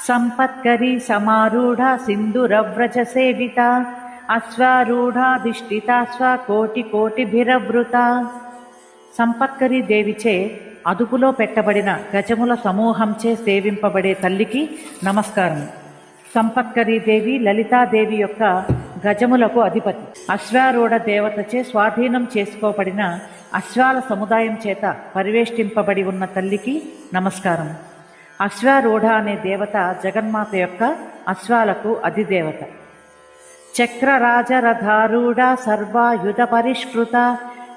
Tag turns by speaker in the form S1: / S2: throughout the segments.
S1: సంపత్కరీ సమారూఢ సింధురవ్రజ సేవిత అశ్వారూఢాధిష్ఠితాశ్వ కోటి కోటిభిరవృత. సంపత్కరీ దేవిచే అదుపులో పెట్టబడిన గజముల సమూహంచే సేవింపబడే తల్లికి నమస్కారం. సంపత్కరీ దేవి లలితాదేవి యొక్క గజములకు అధిపతి. అశ్వారూఢ దేవతచే స్వాధీనం చేసుకోబడిన అశ్వాల సముదాయం చేత పరివేష్టింపబడి ఉన్న తల్లికి నమస్కారం. అశ్వారూఢ అనే దేవత జగన్మాత యొక్క అశ్వాలకు అధిదేవత. చక్రరాజరథారూఢ సర్వాయుధ పరిష్కృత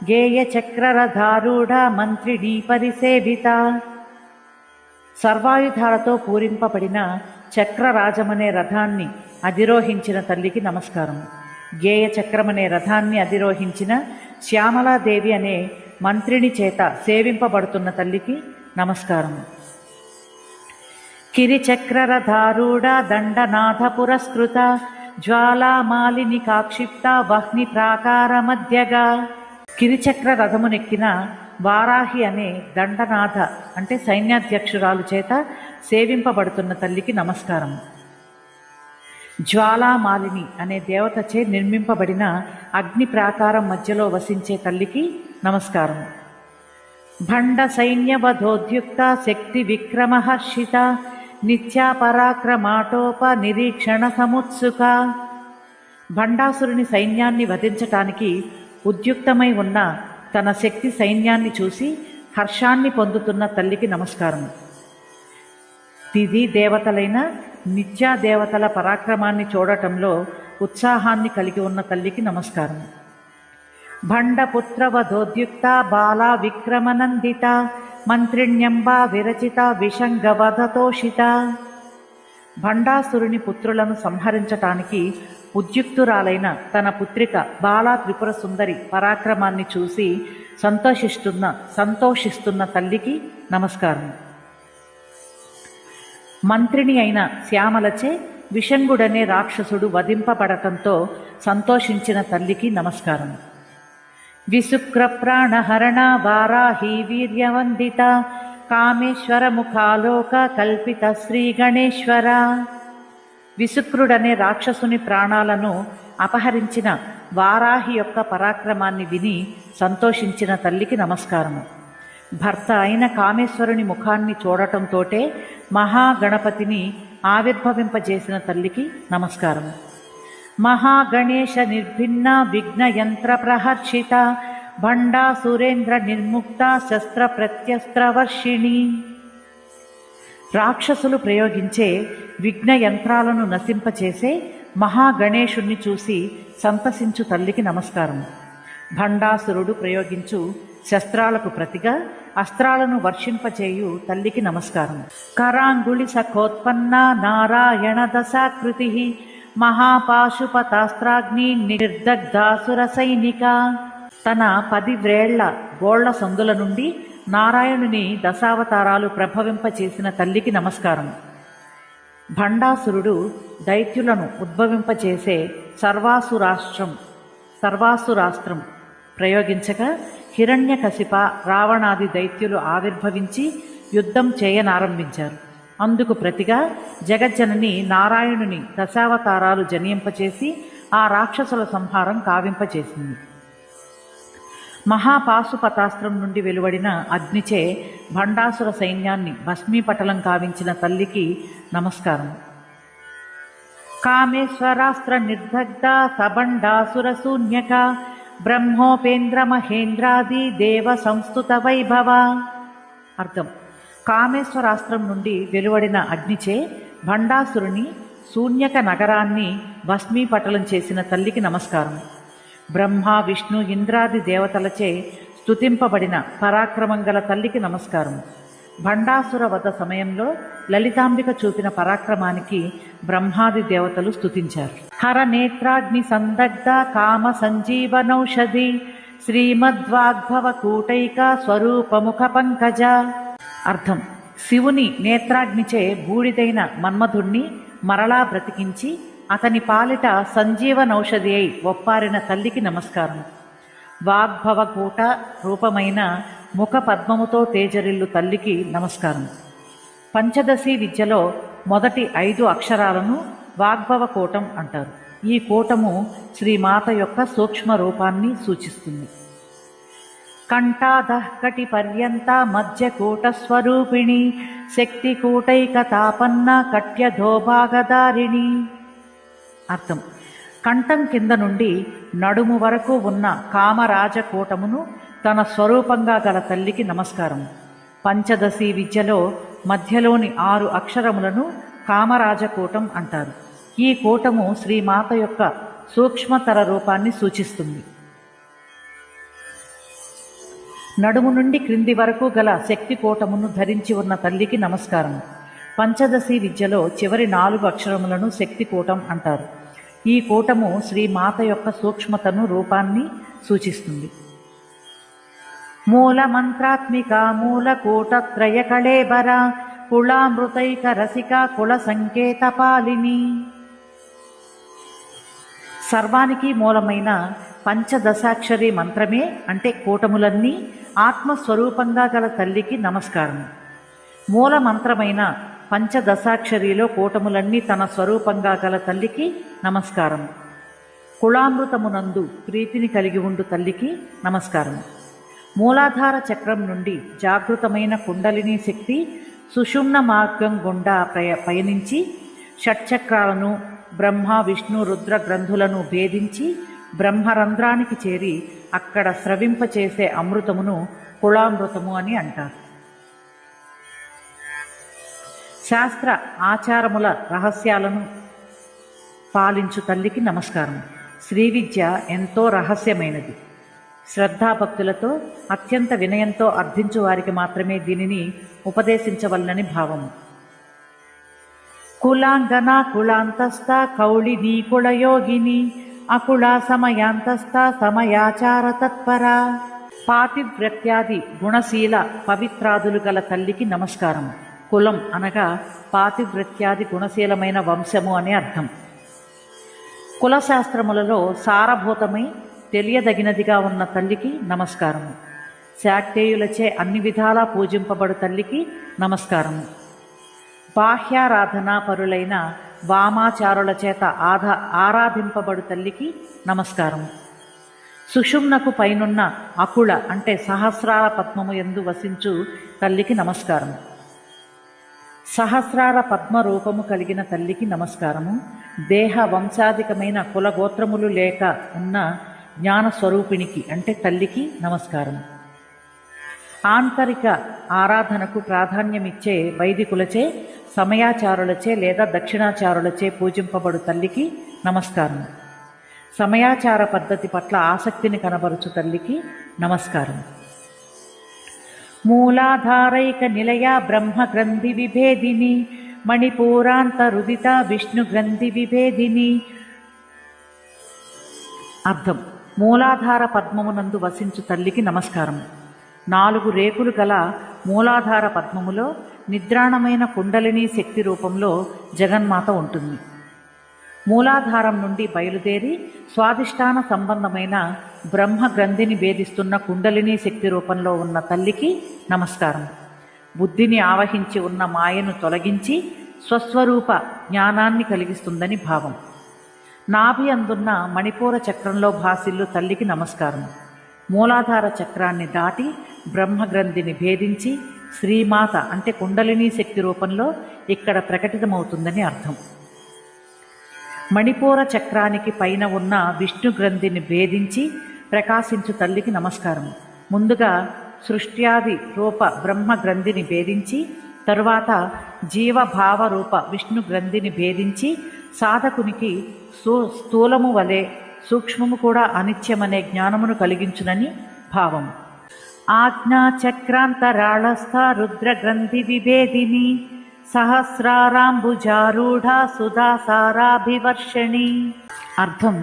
S1: గేయ చక్రరథారూఢ మంత్రిణీ పరిసేవిత. సర్వాయుధాలతో పూరింపబడిన చక్రరాజమనే రథాన్ని అధిరోహించిన తల్లికి నమస్కారం. గేయ చక్రమనే రథాన్ని అధిరోహించిన శ్యామలాదేవి అనే మంత్రిని చేత సేవింపబడుతున్న తల్లికి నమస్కారం. కిరిచక్రరథారూఢ దండనాథ పురస్కృత జ్వాలామాలిని కాక్షిప్త వహ్ని ప్రాకార మధ్యగా. కిరిచక్ర రథమునెక్కిన వారాహి అనే దండనాథ అంటే సైన్యాధ్యక్షురాలు చేత సేవింపబడుతున్న తల్లికి నమస్కారం. జ్వాలామాలిని అనే దేవతచే నిర్మింపబడిన అగ్ని ప్రాకారం మధ్యలో వసించే తల్లికి నమస్కారం. భండ సైన్యవధోద్యుక్త శక్తి విక్రమహర్షిత నిత్యా పరాక్రమాటోప నిరీక్షణ సముత్సుక. భండాసురుని సైన్యాన్ని వధించటానికి ఉద్యుక్తమై ఉన్న తన శక్తి సైన్యాన్ని చూసి హర్షాన్ని పొందుతున్న తల్లికి నమస్కారం. తిథి దేవతలైన నిత్యా దేవతల పరాక్రమాన్ని చూడటంలో ఉత్సాహాన్ని కలిగి ఉన్న తల్లికి నమస్కారం. భండపుత్రవధోద్యుక్త బాలా విక్రమనందిత మంత్రిణ్యంబా విరచిత విషంగవధతోషిత. భండాసురుని పుత్రులను సంహరించటానికి ఉద్యుక్తురాలైన తన పుత్రిక బాలా త్రిపుర సుందరి పరాక్రమాన్ని చూసి సంతోషిస్తున్న తల్లికి నమస్కారం. మంత్రిని అయిన శ్యామలచే విషంగుడనే రాక్షసుడు వధింపబడటంతో సంతోషించిన తల్లికి నమస్కారం. విశుక్ర ప్రాణహరణ వారాహి వీర్యవందిత కామేశ్వర ముఖాలోక కల్పిత శ్రీ గణేశ్వర. విశుక్రుడనే రాక్షసుని ప్రాణాలను అపహరించిన వారాహి యొక్క పరాక్రమాన్ని విని సంతోషించిన తల్లికి నమస్కారము. భర్త అయిన కామేశ్వరుని ముఖాన్ని చూడటంతోటే మహాగణపతిని ఆవిర్భవింపజేసిన తల్లికి నమస్కారం. మహాగణేశ నిర్భిన్న విఘ్నయంత్ర ప్రహర్షిత భండా సురేంద్ర నిర్ముక్త శస్త్ర ప్రత్యస్త్రవర్షిణి. రాక్షసులు ప్రయోగించే విఘ్న యంత్రాలను నశింపచేసే మహాగణేశుణ్ణి చూసి సంతసించు తల్లికి నమస్కారం. భండాసురుడు ప్రయోగించు శస్త్రాలకు ప్రతిగా అస్త్రాలను వర్షింపచేయు తల్లికి నమస్కారం. కరాంగుళి సఖోత్పన్న నారాయణ దశాకృతి మహాపాశుపతాస్త్రాగ్ని నిర్దగ్ధాసుర సైనిక. తన 10 వ్రేళ్ల గోళ్ల సందుల నుండి నారాయణుని దశావతారాలు ప్రభవింపచేసిన తల్లికి నమస్కారం. భండాసురుడు దైత్యులను ఉద్భవింపచేసే సర్వాసురాస్త్రం ప్రయోగించగా హిరణ్యకశిప రావణాది దైత్యులు ఆవిర్భవించి యుద్ధం చేయనారంభించారు. అందుకు ప్రతిగా జగజ్జనని నారాయణుని దశావతారాలు జనింపచేసి ఆ రాక్షసుల సంహారం కావింపచేసింది. మహాపాశుపతాస్త్రం నుండి వెలువడిన అగ్నిచే భండాసుర సైన్యాన్ని భస్మీపటలం కావించిన తల్లికి నమస్కారం. కామేశ్వరాస్త్ర నిర్దగ్ధ సబండాసుర శూన్యక బ్రహ్మోపేంద్ర మహేంద్రాది దేవ సంస్థుత వైభవ. అర్థం: కామేశ్వరాస్త్రం నుండి వెలువడిన అగ్నిచే భండాసురుని శూన్యక నగరాన్ని భస్మీపటలం చేసిన తల్లికి నమస్కారం. బ్రహ్మ విష్ణు ఇంద్రాది దేవతలచే స్తుతింపబడిన పరాక్రమం గల తల్లికి నమస్కారం. భండాసుర వధ సమయంలో లలితాంబిక చూపిన పరాక్రమానికి బ్రహ్మాది దేవతలు స్తుతించారు. హర నేత్రాగ్ని సందగ్ధ కామ సంజీవనౌషధి శ్రీమద్వాగ్భవ కూటైక స్వరూపముఖ పంకజ. అర్థం: శివుని నేత్రాగ్నిచే బూడిదైన మన్మధుణ్ణి మరలా బ్రతికించి అతని పాలిట సంజీవనౌషధి అయి ఒప్పారిన తల్లికి నమస్కారం. వాగ్భవకూట రూపమైన ముఖ పద్మముతో తేజరిల్లు తల్లికి నమస్కారం. పంచదశి విద్యలో మొదటి 5 అక్షరాలను వాగ్భవ కూటం అంటారు. ఈ కూటము శ్రీమాత యొక్క సూక్ష్మ రూపాన్ని సూచిస్తుంది. కంఠాదః కటి పర్యంత మధ్య కూట స్వరూపిణి శక్తి కూటైకతాపన్న కట్యధోభాగధారిణి. అర్థం: కంఠం కింద నుండి నడుము వరకు ఉన్న కామరాజకూటమును తన స్వరూపంగా గల తల్లికి నమస్కారం. పంచదశి విద్యలో మధ్యలోని 6 అక్షరములను కామరాజకూటం అంటారు. ఈ కూటము శ్రీమాత యొక్క సూక్ష్మతర రూపాన్ని సూచిస్తుంది. నడుము నుండి క్రింది వరకు గల శక్తి కూటమును ధరించి ఉన్న తల్లికి నమస్కారం. పంచదశి విద్యలో చివరి 4 అక్షరములను శక్తి కూటం అంటారు. ఈ కూటము శ్రీమాత యొక్క సూక్ష్మతను రూపాన్ని సూచిస్తుంది. మూల మంత్రాత్మిక మూలకూటత్రయ కళేబర కుళామృతైక రసిక కుల సంకేత పాలిని. సర్వానికి మూలమైన పంచదశాక్షరి మంత్రమే అంటే కూటములన్నీ ఆత్మస్వరూపంగా గల తల్లికి నమస్కారం. మూల మంత్రమైన పంచదశాక్షరిలో కూటములన్నీ తన స్వరూపంగా గల తల్లికి నమస్కారం. కుళామృతమునందు ప్రీతిని కలిగి ఉండు తల్లికి నమస్కారం. మూలాధార చక్రం నుండి జాగృతమైన కుండలిని శక్తి సుషుమ్న మార్గం గుండా పయనించి షట్చక్రాలను బ్రహ్మ విష్ణు రుద్ర గ్రంథులను భేదించి బ్రహ్మరంధ్రానికి చేరి అక్కడ స్రవింపచేసే అమృతమును కుళామృతము అని అంటారు. శాస్త్ర ఆచారముల రహస్యాలను పాలించు తల్లికి నమస్కారం. శ్రీ విద్య ఎంతో రహస్యమైనది. శ్రద్ధాభక్తులతో అత్యంత వినయంతో అర్థించు వారికి మాత్రమే దీనిని ఉపదేశించవలనని భావము. కులాంగన కులాంతస్థ కౌళినీ కుళయోగిని అకుళా సమయాంతస్థ సమయాచార తత్పర. పాతివ్రత్యాది గుణశీల పవిత్రాదులు గల తల్లికి నమస్కారం. కులం అనగా పాతివ్రత్యాది గుణశీలమైన వంశము అనే అర్థం. కులశాస్త్రములలో సారభూతమై తెలియదగినదిగా ఉన్న తల్లికి నమస్కారము. శాక్తేయులచే అన్ని విధాలా పూజింపబడు తల్లికి నమస్కారము. బాహ్యారాధనా పరులైన వామాచారుల చేత ఆరాధింపబడు తల్లికి నమస్కారము. సుషుమ్నకు పైనున్న అకుళ అంటే సహస్రార పద్మము యందు వసించు తల్లికి నమస్కారము. సహస్రార పద్మ రూపము కలిగిన తల్లికి నమస్కారము. దేహ వంశాధికమైన కులగోత్రములు లేక ఉన్న జ్ఞానస్వరూపిణికి అంటే తల్లికి నమస్కారం. ఆంతరిక ఆరాధనకు ప్రాధాన్యమిచ్చే వైదికులచే సమయాచారులచే లేదా దక్షిణాచారులచే పూజింపబడు తల్లికి నమస్కారం. సమయాచార పద్ధతి పట్ల ఆసక్తిని కనబరుచు తల్లికి నమస్కారం. మూలాధారైక నిలయ బ్రహ్మ గ్రంథి విభేదిని మణిపూరాంతరుదిత విష్ణు గ్రంథి విభేదిని. అర్థం: మూలాధార పద్మమునందు వసించు తల్లికి నమస్కారం. 4 రేకులు గల మూలాధార పద్మములో నిద్రాణమైన కుండలిని శక్తి రూపంలో జగన్మాత ఉంటుంది. మూలాధారం నుండి బయలుదేరి స్వాదిష్టాన సంబంధమైన బ్రహ్మ గ్రంథిని భేదిస్తున్న కుండలిని శక్తి రూపంలో ఉన్న తల్లికి నమస్కారం. బుద్ధిని ఆవహించి ఉన్న మాయను తొలగించి స్వస్వరూప జ్ఞానాన్ని కలిగిస్తుందని భావం. నాభి అందున్న మణిపూర చక్రంలో భాసిల్లు తల్లికి నమస్కారం. మూలాధార చక్రాన్ని దాటి బ్రహ్మగ్రంథిని భేదించి శ్రీమాత అంటే కుండలిని శక్తి రూపంలో ఇక్కడ ప్రకటితమవుతుందని అర్థం. మణిపూర చక్రానికి పైన ఉన్న విష్ణు గ్రంథిని భేదించి ప్రకాశించు తల్లికి నమస్కారం. ముందుగా సృష్ట్యాది రూప బ్రహ్మ గ్రంథిని భేదించి తరువాత జీవభావ రూప విష్ణు గ్రంథిని భేదించి సాధకునికి స్థూలము వలె సూక్ష్మము కూడా అనిత్యమనే జ్ఞానమును కలిగించునని భావం. ఆజ్ఞా చక్రాంతరాళస్థ రుద్రగ్రంథి విభేదిని సహస్రారాంబుజారూఢ సుధాసారాభివర్షణి. అర్థం: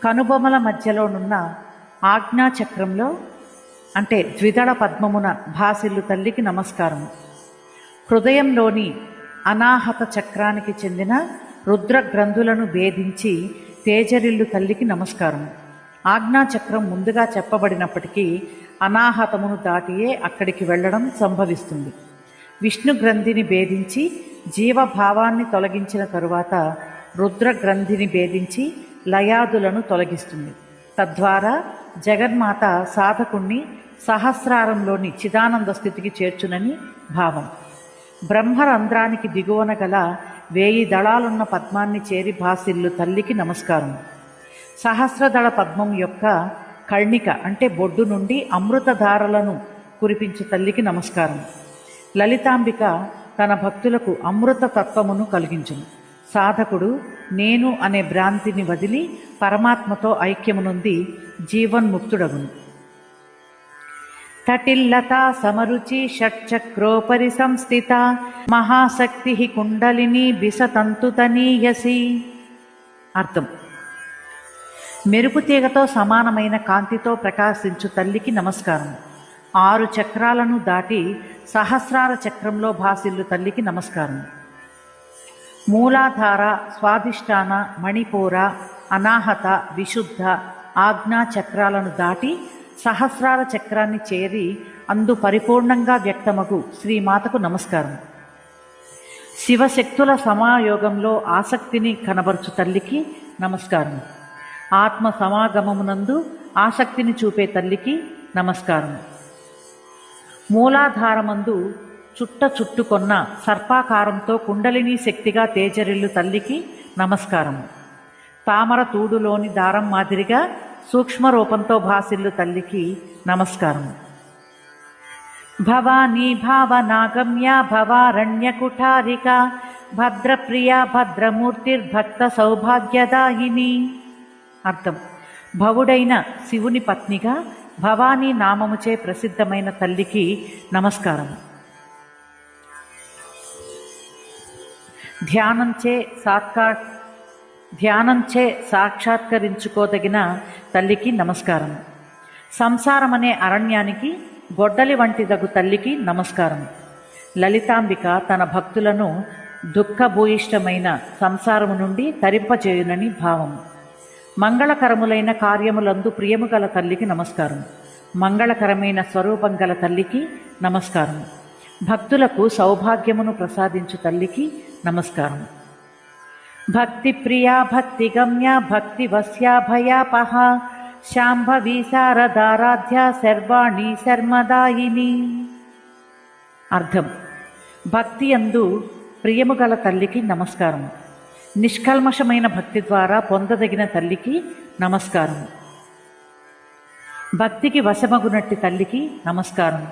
S1: కనుబొమల మధ్యలోనున్న ఆజ్ఞాచక్రంలో అంటే ద్విదళ పద్మమున భాసిల్లు తల్లికి నమస్కారం. హృదయంలోని అనాహత చక్రానికి చెందిన రుద్ర గ్రంథులను భేదించి తేజరిల్లు తల్లికి నమస్కారం. ఆజ్ఞాచక్రం ముందుగా చెప్పబడినప్పటికీ అనాహతమును దాటియే అక్కడికి వెళ్ళడం సంభవిస్తుంది. విష్ణు గ్రంథిని భేదించి జీవభావాన్ని తొలగించిన తరువాత రుద్ర గ్రంథిని భేదించి లయాదులను తొలగిస్తుంది. తద్వారా జగన్మాత సాధకుణ్ణి సహస్రారంలోని చిదానంద స్థితికి చేర్చునని భావం. బ్రహ్మరంధ్రానికి దిగువన గల 1000 దళాలున్న పద్మాన్ని చేరి భాసిల్లు తల్లికి నమస్కారం. సహస్రదళ పద్మం యొక్క కర్ణిక అంటే బొడ్డు నుండి అమృతధారలను కురిపించు తల్లికి నమస్కారం. లలితాంబిక తన భక్తులకు అమృత తత్వమును కలిగించును. సాధకుడు నేను అనే భ్రాంతిని వదిలి పరమాత్మతో ఐక్యమునుంది జీవన్ముక్తుడగును. తటిల్లతా సమరుచి షట్చక్రోపరి సంస్థిత మహాశక్తి కుండలిని బిసతంతుతనీయసి. అర్థం: మెరుపు తీగతో సమానమైన కాంతితో ప్రకాశించు తల్లికి నమస్కారం. 6 చక్రాలను దాటి సహస్రార చక్రంలో భాసిల్లు తల్లికి నమస్కారం. మూలాధార, స్వాధిష్టాన, మణిపూర, అనాహత, విశుద్ధ, ఆజ్ఞా చక్రాలను దాటి సహస్రార చక్రాన్ని చేరి అందు పరిపూర్ణంగా వ్యక్తమగు శ్రీమాతకు నమస్కారం. శివశక్తుల సమాయోగంలో ఆసక్తిని కనబరుచు తల్లికి నమస్కారం. ఆత్మ సమాగమమునందు ఆసక్తిని చూపే తల్లికి నమస్కారం. మూలాధారమందు చుట్టుకొన్న సర్పాకారంతో కుండలిని శక్తిగా తేజరిల్లు తల్లికి నమస్కారం. తామర తూడులోని దారం మాదిరిగా సూక్ష్మ రూపంతో భాసిల్లు తల్లికి నమస్కారం. భవానీ భావనాగమ్య భవారణ్యకుఠారిక భద్రప్రియ భద్రమూర్తిర్భక్త సౌభాగ్యదాయిని. అర్థం: భవుడైన శివుని పత్నిగా భవానీ నామముచే ప్రసిద్ధమైన తల్లికి నమస్కారం. ధ్యానంచే సాక్షాత్కరించుకోదగిన తల్లికి నమస్కారం. సంసారమనే అరణ్యానికి గొడ్డలి వంటిదగు తల్లికి నమస్కారం. లలితాంబిక తన భక్తులను దుఃఖభూయిష్టమైన సంసారము నుండి తరింపజేయునని భావం. మంగళకరములైన కార్యములందు ప్రియము గల తల్లికి నమస్కారం. మంగళకరమైన స్వరూపం గల తల్లికి నమస్కారం. భక్తులకు సౌభాగ్యమును ప్రసాదించు తల్లికి నమస్కారం. భక్తి ప్రియా భక్తి గమ్య భక్తి వశ్యాభయాపహ శాంభవి శారదారాధ్య సర్వాణి శర్మదాయిని. అర్థం: భక్తి యందు ప్రియము గల తల్లికి నమస్కారం. నిష్కల్మషమైన భక్తి ద్వారా పొందదగిన తల్లికి నమస్కారం. భక్తికి వశమగునట్టి తల్లికి నమస్కారం.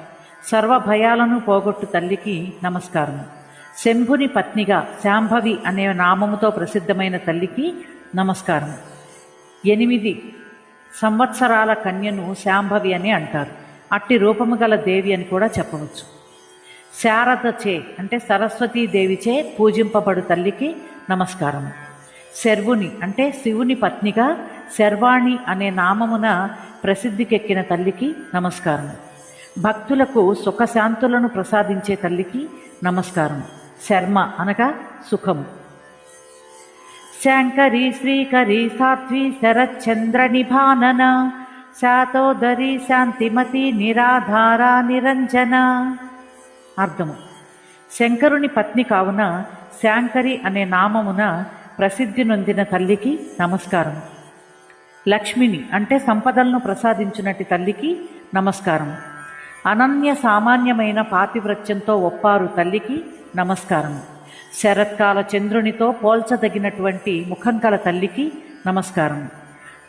S1: సర్వభయాలను పోగొట్టు తల్లికి నమస్కారం. శంభుని పత్నిగా శాంభవి అనే నామముతో ప్రసిద్ధమైన తల్లికి నమస్కారం. 8 సంవత్సరాల కన్యను శాంభవి అని అంటారు. అట్టి రూపము గల దేవి అని కూడా చెప్పవచ్చు. శారదచే అంటే సరస్వతీదేవిచే పూజింపబడు తల్లికి నమస్కారం. శర్వుని అంటే శివుని పత్నిగా శర్వాణి అనే నామమున ప్రసిద్ధికెక్కిన తల్లికి నమస్కారం. భక్తులకు సుఖశాంతులను ప్రసాదించే తల్లికి నమస్కారం. శర్మ అనగా సుఖము. శాంకరి శ్రీకరి సాధ్వి శరచంద్ర నిభానన శాతోదరి శాంతిమతి నిరాధార నిరంజన. అర్థము: శంకరుని పత్ని కావున శాంకరి అనే నామమున ప్రసిద్ధి నొందిన తల్లికి నమస్కారం. లక్ష్మిని అంటే సంపదలను ప్రసాదించునట్టి తల్లికి నమస్కారం. అనన్య సామాన్యమైన పాతివ్రత్యంతో ఒప్పారు తల్లికి నమస్కారం. శరత్కాల చంద్రునితో పోల్చదగినటువంటి ముఖం గల తల్లికి నమస్కారం.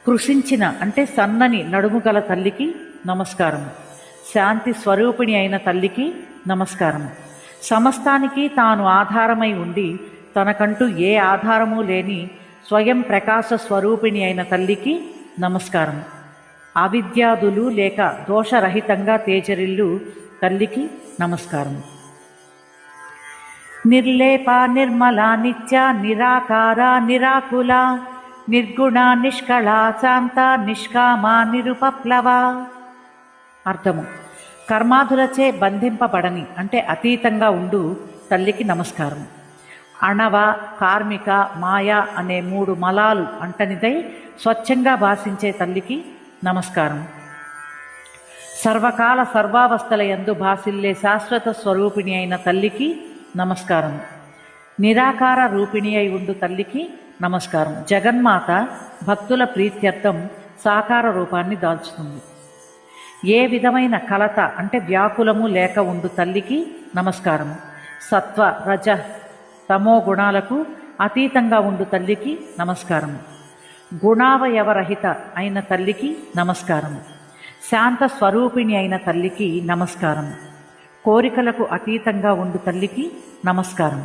S1: కృషించిన అంటే సన్నని నడుము గల తల్లికి నమస్కారం. శాంతి స్వరూపిణి అయిన తల్లికి నమస్కారం. సమస్తానికి తాను ఆధారమై ఉండి తనకంటూ ఏ ఆధారము లేని స్వయం ప్రకాశ స్వరూపిణి అయిన తల్లికి నమస్కారం. అవిద్యాదులు లేక దోషరహితంగా తేజరిల్లు తల్లికి నమస్కారం. నిర్లేప నిర్మల నిత్య నిరాకార నిరాకుల నిర్గుణ నిష్కళ శాంత నిష్కామ నిరుపప్లవ. అర్థము: కర్మాదులచే బంధింపబడని అంటే అతీతంగా ఉండు తల్లికి నమస్కారం. అణవ, కార్మిక, మాయ అనే 3 మలాలు అంటనిదై స్వచ్ఛంగా భాషించే తల్లికి నమస్కారం. సర్వకాల సర్వావస్థల యందు భాసిల్లే శాశ్వత స్వరూపిణి అయిన తల్లికి నమస్కారం. నిరాకార రూపిణి అయి ఉండు తల్లికి నమస్కారం. జగన్మాత భక్తుల ప్రీత్యర్థం సాకార రూపాన్ని దాల్చుతుంది. ఏ విధమైన కలత అంటే వ్యాకులము లేక ఉండు తల్లికి నమస్కారం. సత్వ రజ తమో గుణాలకు అతీతంగా ఉండు తల్లికి నమస్కారం. గుణావయవరహిత అయిన తల్లికి నమస్కారం. శాంత స్వరూపిణి అయిన తల్లికి నమస్కారం. కోరికలకు అతీతంగా ఉండు తల్లికి నమస్కారం.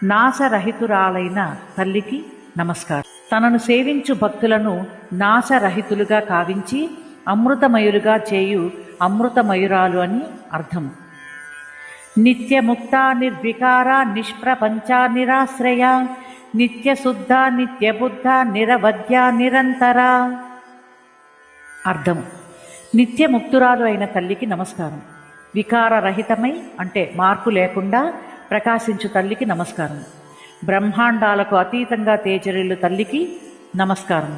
S1: నాశరహితురాలైన తల్లికి నమస్కారం. తనను సేవించు భక్తులను నాశరహితులుగా కావించి అమృతమయులుగా చేయు అమృతమయురాలు అని అర్థం. నిత్యముక్త నిర్వికార నిష్ప్రపంచ నిరాశ్రయ నిత్యశుద్ధ నిత్యబుద్ధ నిరవధ్య నిరంతర. అర్థం: నిత్యముక్తురాలు అయిన తల్లికి నమస్కారం. వికారరహితమై అంటే మార్పు లేకుండా ప్రకాశించు తల్లికి నమస్కారం. బ్రహ్మాండాలకు అతీతంగా తేజరిల్లు తల్లికి నమస్కారం.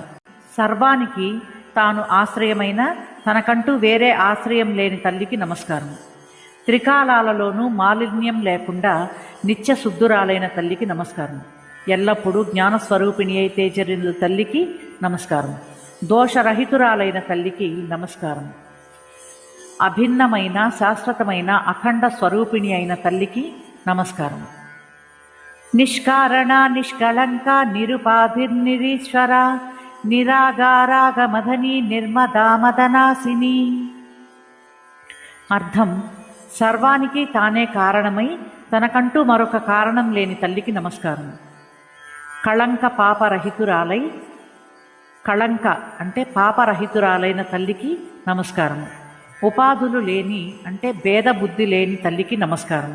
S1: సర్వానికి తాను ఆశ్రయమైన తనకంటూ వేరే ఆశ్రయం లేని తల్లికి నమస్కారం. త్రికాలాలలోనూ మాలిన్యం లేకుండా నిత్య శుద్ధురాలైన తల్లికి నమస్కారం. ఎల్లప్పుడూ జ్ఞానస్వరూపిణి అయి తేజరిల్లు తల్లికి నమస్కారం. దోషరహితురాలైన తల్లికి నమస్కారం. అభిన్నమైన శాశ్వతమైన అఖండ స్వరూపిణి అయిన తల్లికి నమస్కారం. నిష్కారణ నిష్కళంక నిరుపాధిర్నిరీశ్వర నిరాగారాగమధని నిర్మదామదనాసిని. అర్థం: సర్వానికి తానే కారణమై తనకంటూ మరొక కారణం లేని తల్లికి నమస్కారం. కళంక పాపరహితురాలై కళంక అంటే పాపరహితురాలైన తల్లికి నమస్కారం. ఉపాధులు లేని అంటే భేద బుద్ధి లేని తల్లికి నమస్కారం.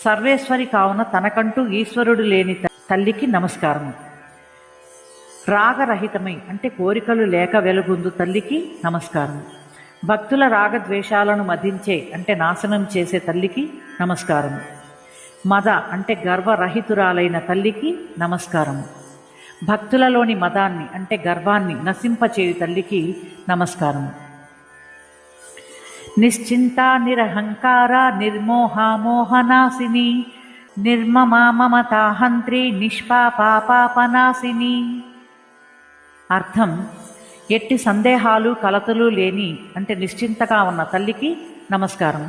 S1: సర్వేశ్వరి కావున తనకంటూ ఈశ్వరుడు లేని తల్లికి నమస్కారం. రాగరహితమై అంటే కోరికలు లేక వెలుగొందు తల్లికి నమస్కారం. భక్తుల రాగద్వేషాలను మదించే అంటే నాశనం చేసే తల్లికి నమస్కారం. మద అంటే గర్వరహితురాలైన తల్లికి నమస్కారం. భక్తులలోని మదాన్ని అంటే గర్వాన్ని నశింపచేయు తల్లికి నమస్కారం. నిశ్చింత నిరహంకార నిర్మోహమోహనాశిని నిర్మమా మమతాహంత్రి నిష్పాపాపాపనాశిని. అర్థం: ఎట్టి సందేహాలు కలతలు లేని అంటే నిశ్చింతగా ఉన్న తల్లికి నమస్కారం.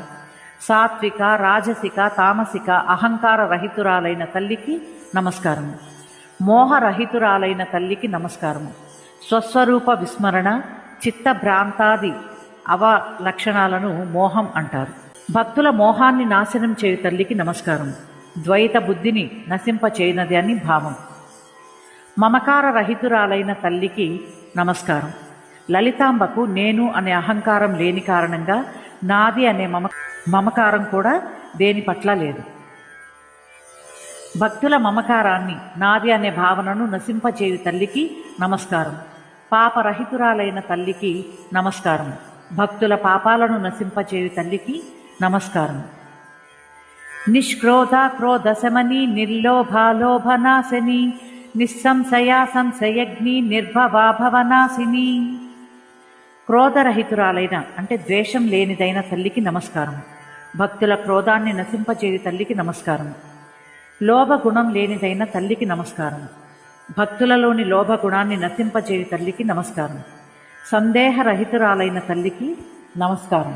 S1: సాత్విక రాజసిక తామసిక అహంకార రహితురాలైన తల్లికి నమస్కారం. మోహరహితురాలైన తల్లికి నమస్కారం. స్వస్వరూప విస్మరణ చిత్తభ్రాంతాది అవలక్షణాలను మోహం అంటారు. భక్తుల మోహాన్ని నాశనం చేయు తల్లికి నమస్కారం. ద్వైత బుద్ధిని నశింపచేయనది అని భావం. మమకార రహితురాలైన తల్లికి నమస్కారం. లలితాంబకు నేను అనే అహంకారం లేని కారణంగా నాది అనే మమకారం కూడా దేని పట్ల లేదు. భక్తుల మమకారాన్ని నాది అనే భావనను నశింపచేయు తల్లికి నమస్కారం. పాపరహితురాలైన తల్లికి నమస్కారం. భక్తుల పాపాలను నశింపచేయు తల్లికి నమస్కారం. నిష్క్రోధ క్రోధశమని నిర్లోభాలోభనాశని నిస్సంశయ సంశయగ్ని నిర్భవాభవనాశిని. క్రోధరహితురాలైన అంటే ద్వేషం లేనిదైన తల్లికి నమస్కారం. భక్తుల క్రోధాన్ని నశింపచేయు తల్లికి నమస్కారం. లోభగుణం లేనిదైన తల్లికి నమస్కారం. భక్తులలోని లోభగుణాన్ని నశింపచేయు తల్లికి నమస్కారం. సందేహరహితురాలైన తల్లికి నమస్కారం.